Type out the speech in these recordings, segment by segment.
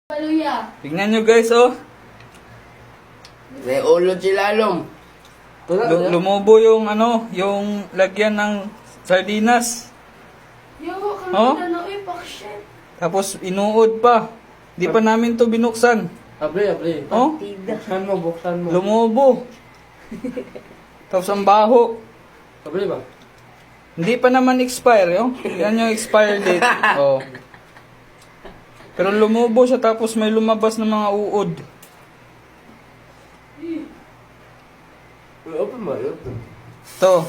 Hallelujah. Tingnan nyo guys, oh. May ulo sila, Lom. Lumubo yung ano, yung lagyan ng sardinas. Yo, Oh? kalula na paksyan. Tapos inuod pa. Di pa namin to binuksan. Abre. Oh? Buksan mo. Lumubo. Tapos ang baho. Abre ba? Hindi pa naman expire, oh. Yan yung expire date. Oh. Pero lumubo siya tapos may lumabas na mga uod. Open ba? Open. To.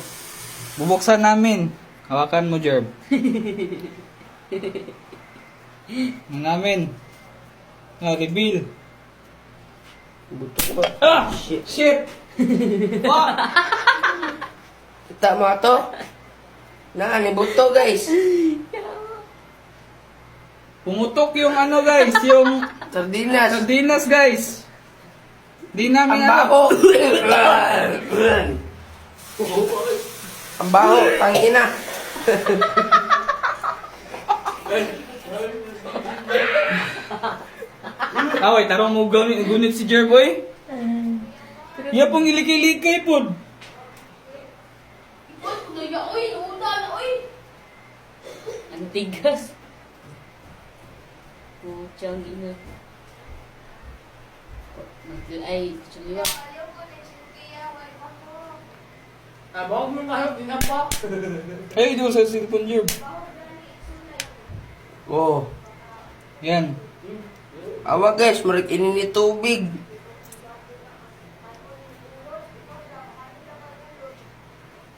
Bubuksan namin. Hawakan mo, Jerb. Ang namin. Reveal. Buto ba? Ah! Shit! Kita mo to? Ni buto, guys. Pumutok yung ano guys, yung Sardinas. sardinas guys. Di namin Ang baho. Ang baho. Tangina. Away, tarong mo gunit si Jerboy. Iya pong ilikay-likay po. Uy, uda na, uy. Ang tigas. Puchang ina. Ay, suliwa. Abang mo na din pa. Ay, doon sa cellphone Jerb. Oh. Yan. Awa guys, marik ini ni tubig.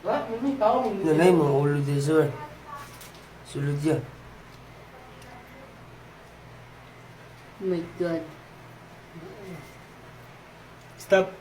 Nanay, mga ulo din sir. Sulod yan. Oh my God. Stop.